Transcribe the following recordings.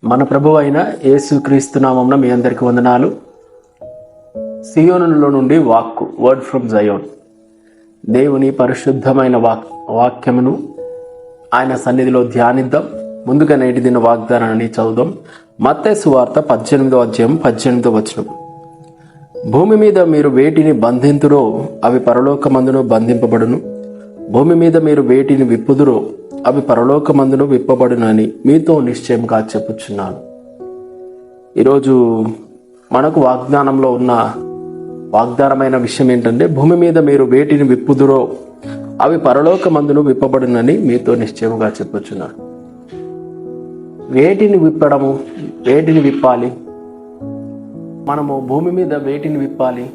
మన ప్రభు అయిన యేసుక్రీస్తు నామమున మీ అందరికి వందనాలు. సియోనులో నుండి వాక్కు, వర్డ్ ఫ్రమ్ జయోన్, దేవుని పరిశుద్ధమైన వాక్యమును ఆయన సన్నిధిలో ధ్యానిద్దాం. ముందుగా నేటి దిన వాగ్దానాన్ని చదువుదాం. మత్తయి సువార్త 18వ అధ్యాయం 18వ వచనం. భూమి మీద మీరు వేటిని బంధింతురో అవి పరలోకమందును బంధింపబడును, భూమి మీద మీరు వేటిని విప్పుదురో అవి పరలోకమందును విప్పబడునని మీతో నిశ్చయంగా చెప్పుచున్నాను. ఈరోజు మనకు వాగ్దానంలో ఉన్న వాగ్దానమైన విషయం ఏంటంటే, భూమి మీద మీరు వేటిని విప్పుదురో అవి పరలోకమందును విప్పబడునని మీతో నిశ్చయంగా చెప్పుచున్నాను. వేటిని విప్పడము, వేటిని విప్పాలి? మనము భూమి మీద వేటిని విప్పాలి?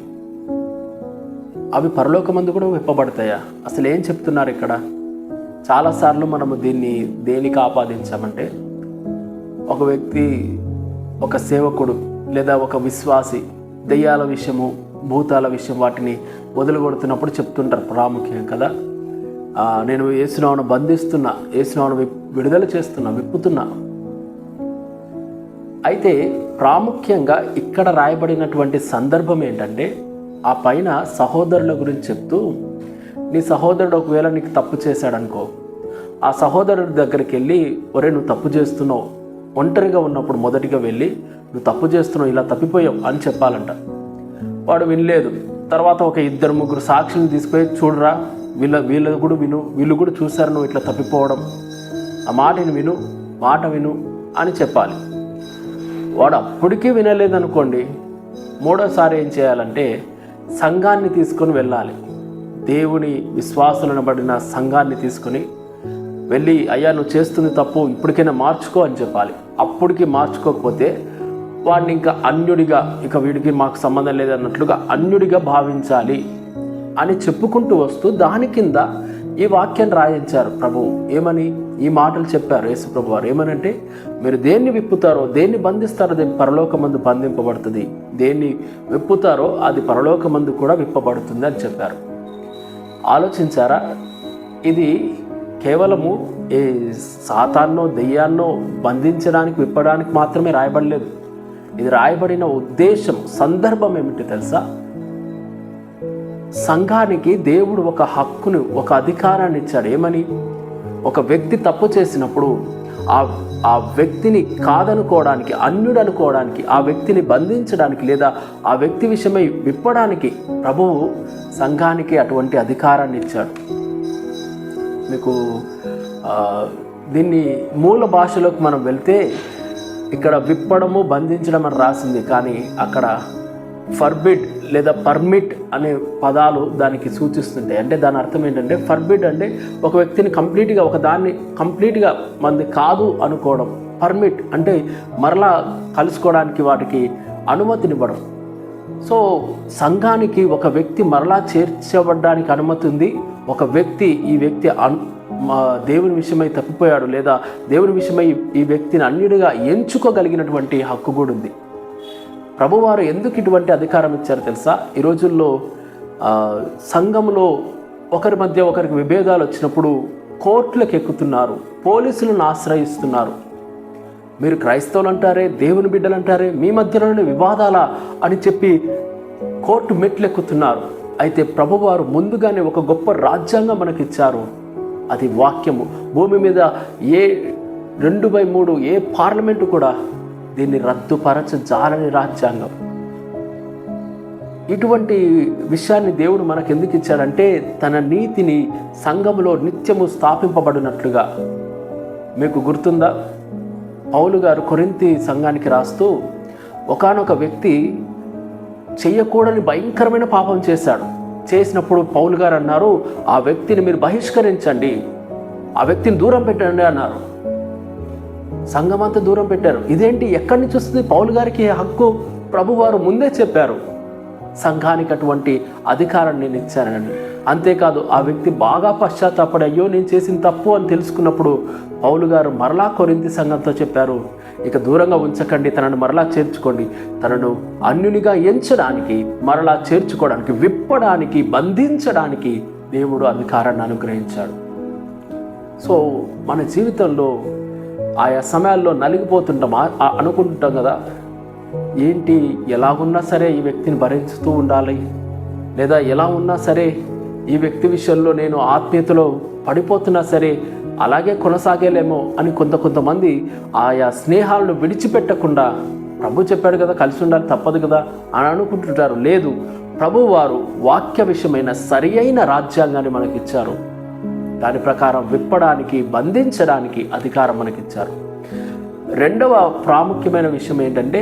అవి పరలోకమందు కూడా విప్పబడతాయా? అసలు ఏం చెప్తున్నారు ఇక్కడ? చాలాసార్లు మనము దీన్ని దేనికి ఆపాదించామంటే, ఒక వ్యక్తి, ఒక సేవకుడు లేదా ఒక విశ్వాసి దెయ్యాల విషయము, భూతాల విషయం వాటిని వదిలిగొడుతున్నప్పుడు చెప్తుంటారు ప్రాముఖ్యం కదా, నేను యేసునామమున బంధిస్తున్నా, యేసునామమున విడుదల చేస్తున్నా, విప్పుతున్నా. అయితే ప్రాముఖ్యంగా ఇక్కడ రాయబడినటువంటి సందర్భం ఏంటంటే, ఆ పైన సహోదరుల గురించి చెప్తూ, నీ సహోదరుడు ఒకవేళ నీకు తప్పు చేశాడనుకో, ఆ సహోదరుడి దగ్గరికి వెళ్ళి, ఒరే నువ్వు తప్పు చేస్తున్నావు, ఒంటరిగా ఉన్నప్పుడు మొదటిగా వెళ్ళి నువ్వు తప్పు చేస్తున్నావు, ఇలా తప్పిపోయావు అని చెప్పాలంట. వాడు వినలేదు. తర్వాత ఒక 2-3 సాక్షులను తీసుకుపోయి, చూడరా వీళ్ళు కూడా చూశారు నువ్వు ఇట్లా తప్పిపోవడం, ఆ మాట విను అని చెప్పాలి. వాడు అప్పటికీ వినలేదనుకోండి, మూడోసారి ఏం చేయాలంటే సంఘాన్ని తీసుకొని వెళ్ళాలి. దేవుని విశ్వాసులను బడిన సంఘాన్ని తీసుకుని వెళ్ళి, అయ్యా నువ్వు చేస్తుంది తప్పు, ఇప్పటికైనా మార్చుకో అని చెప్పాలి. అప్పటికి మార్చుకోకపోతే వాడిని ఇంకా అన్యుడిగా, ఇక వీడికి మాకు సంబంధం లేదన్నట్లుగా అన్యుడిగా భావించాలి అని చెప్పుకుంటూ వస్తూ, దాని కింద ఈ వాక్యం రాయించారు ప్రభువు. ఏమని ఈ మాటలు చెప్పారు యేసు ప్రభు వారు? ఏమనంటే, మీరు దేన్ని విప్పుతారో, దేన్ని బంధిస్తారో అది పరలోకమందు బంధింపబడుతుంది, దేన్ని విప్పుతారో అది పరలోకమందు కూడా విప్పబడుతుంది అని చెప్పారు. ఆలోచించారా? ఇది కేవలము ఏ సాతాన్నో దెయ్యాన్నో బంధించడానికి, విప్పడానికి మాత్రమే రాయబడలేదు. ఇది రాయబడిన ఉద్దేశం, సందర్భం ఏమిటి తెలుసా? సంఘానికి దేవుడు ఒక హక్కును, ఒక అధికారాన్ని ఇచ్చాడు. ఏమని? ఒక వ్యక్తి తప్పు చేసినప్పుడు ఆ వ్యక్తిని కాదనుకోవడానికి, అన్యుడు అనుకోవడానికి, ఆ వ్యక్తిని బంధించడానికి లేదా ఆ వ్యక్తి విషయమై విప్పడానికి ప్రభువు సంఘానికి అటువంటి అధికారాన్ని ఇచ్చాడు. మీకు దీన్ని మూల భాషలోకి మనం వెళ్తే, ఇక్కడ విప్పడము, బంధించడం అని రాసింది, కానీ అక్కడ ఫర్బిడ్ లేదా పర్మిట్ అనే పదాలు దానికి సూచిస్తుంటాయి. అంటే దాని అర్థం ఏంటంటే, ఫర్బిడ్ అంటే ఒక వ్యక్తిని కంప్లీట్గా, ఒక దాన్ని కంప్లీట్గా మంది కాదు అనుకోవడం. పర్మిట్ అంటే మరలా కలుసుకోవడానికి వాటికి అనుమతినివ్వడం. సో సంఘానికి ఒక వ్యక్తి మరలా చేర్చబడడానికి అనుమతి ఉంది. ఒక వ్యక్తి, ఈ వ్యక్తి దేవుని విషయమై తప్పిపోయాడు లేదా దేవుని విషయమై ఈ వ్యక్తిని అన్యుడిగా ఎంచుకోగలిగినటువంటి హక్కు కూడా ఉంది. ప్రభువారు ఎందుకు ఇటువంటి అధికారం ఇచ్చారు తెలుసా? ఈ రోజుల్లో సంఘంలో ఒకరి మధ్య ఒకరికి విభేదాలు వచ్చినప్పుడు కోర్టులకు ఎక్కుతున్నారు, పోలీసులను ఆశ్రయిస్తున్నారు. మీరు క్రైస్తవులు అంటారే, దేవుని బిడ్డలు అంటారే, మీ మధ్యలోనే వివాదాలా అని చెప్పి కోర్టు మెట్లు ఎక్కుతున్నారు. అయితే ప్రభువారు ముందుగానే ఒక గొప్ప రాజ్యాంగం మనకిచ్చారు. అది వాక్యము. భూమి మీద ఏ 2/3 ఏ పార్లమెంటు కూడా దీన్ని రద్దుపరచజాలని రాజ్యాంగం. ఇటువంటి విషయాన్ని దేవుడు మనకు ఎందుకు ఇచ్చాడంటే, తన నీతిని సంఘములో నిత్యము స్థాపింపబడినట్లుగా. మీకు గుర్తుందా? పౌలు గారు కొరింథీ సంఘానికి రాస్తూ, ఒకానొక వ్యక్తి చెయ్యకూడని భయంకరమైన పాపం చేశాడు. చేసినప్పుడు పౌలు గారు అన్నారు, ఆ వ్యక్తిని మీరు బహిష్కరించండి, ఆ వ్యక్తిని దూరం పెట్టండి అన్నారు. సంఘమంతా దూరం పెట్టారు. ఇదేంటి, ఎక్కడి నుంచి వస్తుంది పౌలు గారికి హక్కు? ప్రభువారు ముందే చెప్పారు, సంఘానికి అటువంటి అధికారాన్ని నేను ఇచ్చానని. అంతేకాదు, ఆ వ్యక్తి బాగా పశ్చాత్తాపడి, అయ్యో నేను చేసిన తప్పు అని తెలుసుకున్నప్పుడు పౌలు గారు మరలా కొరింథీ సంఘంతో చెప్పారు, ఇక దూరంగా ఉంచకండి, తనను మరలా చేర్చుకోండి. తనను అన్యునిగా ఎంచడానికి, మరలా చేర్చుకోవడానికి, విప్పడానికి, బంధించడానికి దేవుడు అధికారాన్ని అనుగ్రహించాడు. సో మన జీవితంలో ఆయా సమయాల్లో నలిగిపోతుంటాం, అనుకుంటాం కదా, ఏంటి ఎలాగున్నా సరే ఈ వ్యక్తిని భరిస్తూ ఉండాలి, లేదా ఎలా ఉన్నా సరే ఈ వ్యక్తి విషయంలో నేను ఆత్మీయతలో పడిపోతున్నా సరే అలాగే కొనసాగేలేమో అని కొంతమంది ఆయా స్నేహాలను విడిచిపెట్టకుండా ప్రభు చెప్పాడు కదా కలిసి ఉండాలి తప్పదు కదా అని అనుకుంటుంటారు. లేదు, ప్రభు వారు వాక్య విషయమైన సరి అయిన రాజ్యాంగాన్ని మనకిచ్చారు. దాని ప్రకారం విప్పడానికి, బంధించడానికి అధికారం మనకిచ్చారు. రెండవ ప్రాముఖ్యమైన విషయం ఏంటంటే,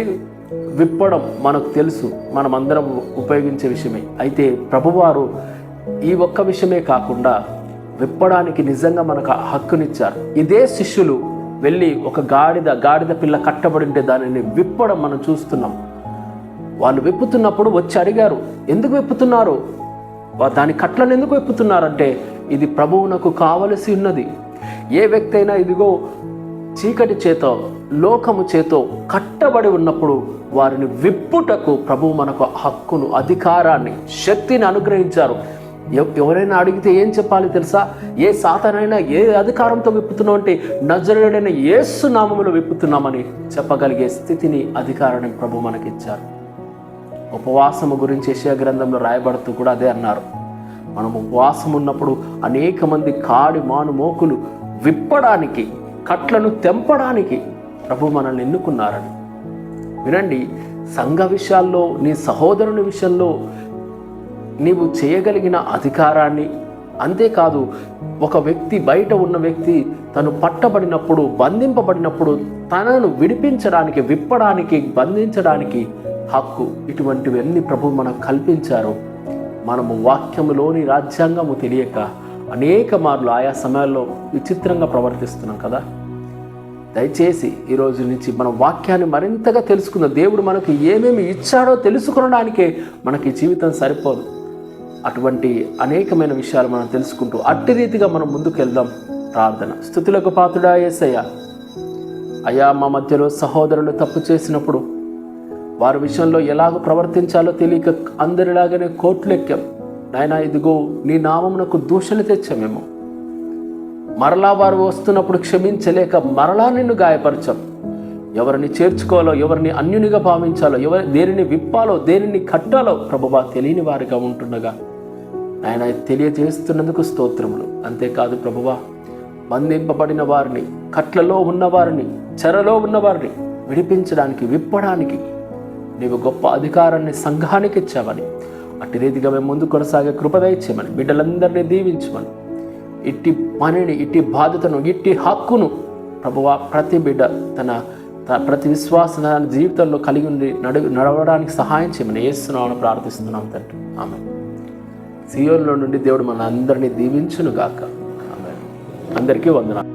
విప్పడం మనకు తెలుసు, మనమందరం ఉపయోగించే విషయమే. అయితే ప్రభువారు ఈ ఒక్క విషయమే కాకుండా విప్పడానికి నిజంగా మనకు హక్కునిచ్చారు. ఇదే శిష్యులు వెళ్ళి ఒక గాడిద పిల్ల కట్టబడి ఉంటే దానిని విప్పడం మనం చూస్తున్నాం. వాళ్ళు విప్పుతున్నప్పుడు వచ్చి అడిగారు, ఎందుకు విప్పుతున్నారు, దాని కట్లను ఎందుకు విప్పుతున్నారంటే, ఇది ప్రభువునకు కావలసి ఉన్నది. ఏ వ్యక్తి అయినా ఇదిగో చీకటి చేతో, లోకము చేతో కట్టబడి ఉన్నప్పుడు వారిని విప్పుటకు ప్రభువు మనకు హక్కును, అధికారాన్ని, శక్తిని అనుగ్రహించారు. ఎవరైనా అడిగితే ఏం చెప్పాలి తెలుసా? ఏ సాతానైనా ఏ అధికారంతో విప్పుతున్నాం అంటే నజరేయుడైన యేసు నామములో విప్పుతున్నామని చెప్పగలిగే స్థితిని, అధికారాన్ని ప్రభు మనకిచ్చారు. ఉపవాసము గురించి యెషయా గ్రంథంలో రాయబడుతూ కూడా అదే అన్నారు. మనం ఉపవాసం ఉన్నప్పుడు అనేక మంది కాడి మాను మోకులు విప్పడానికి, కట్లను తెంపడానికి ప్రభు మనల్ని ఎన్నుకున్నారని. వినండి, సంఘ విషయాల్లో, నీ సహోదరుని విషయంలో నీవు చేయగలిగిన అధికారాన్ని, అంతేకాదు ఒక వ్యక్తి, బయట ఉన్న వ్యక్తి తను పట్టబడినప్పుడు, బంధింపబడినప్పుడు తనను విడిపించడానికి, విప్పడానికి, బంధించడానికి హక్కు, ఇటువంటివన్నీ ప్రభు మనకు కల్పించారు. మనము వాక్యములోని రాజ్యాంగము తెలియక అనేక మార్లు ఆయా సమయాల్లో విచిత్రంగా ప్రవర్తిస్తున్నాం కదా. దయచేసి ఈరోజు నుంచి మనం వాక్యాన్ని మరింతగా తెలుసుకుందాం. దేవుడు మనకు ఏమేమి ఇచ్చాడో తెలుసుకొనడానికే మనకి జీవితం సరిపోదు. అటువంటి అనేకమైన విషయాలు మనం తెలుసుకుంటూ అట్టి రీతిగా మనం ముందుకు వెళ్దాం. ప్రార్థన. స్తుతులకు పాత్రుడా యేసయ్యా, అయ్యా, మా మధ్యలో సహోదరులు తప్పు చేసినప్పుడు వారి విషయంలో ఎలాగో ప్రవర్తించాలో తెలియక అందరిలాగానే కోర్టులెక్కాం నాయనా. ఇదిగో నీ నామమునకు దూషణ తెచ్చామేమో. మరలా వారు వస్తున్నప్పుడు క్షమించలేక మరలా నిన్ను గాయపరచాం. ఎవరిని చేర్చుకోవాలో, ఎవరిని అన్యునిగా భావించాలో, దేనిని విప్పాలో, దేనిని కట్టాలో ప్రభువా తెలియని వారిగా ఉంటుండగా ఆయన తెలియజేస్తున్నందుకు స్తోత్రములు. అంతేకాదు ప్రభువా, బంధింపబడిన వారిని, కట్లలో ఉన్నవారిని, చెరలో ఉన్నవారిని విడిపించడానికి, విప్పడానికి నీవు గొప్ప అధికారాన్ని సంఘానికి ఇచ్చావని, అట్టి రీతిగా మేము ముందు కొనసాగే కృప దయచేయమని, బిడ్డలందరినీ దీవించమని, ఇట్టి పనిని, ఇట్టి బాధ్యతను, ఇట్టి హక్కును ప్రభువా ప్రతి బిడ్డ తన ప్రతి విశ్వాస జీవితంలో కలిగి ఉండి నడవడానికి సహాయం చేయమని యేసునామమున ప్రార్థిస్తున్నాం తండ్రి. ఆమేన్. సియోనులో నుండి దేవుడు మన అందరినీ దీవించును గాక. ఆమేన్. అందరికీ వందనాలు.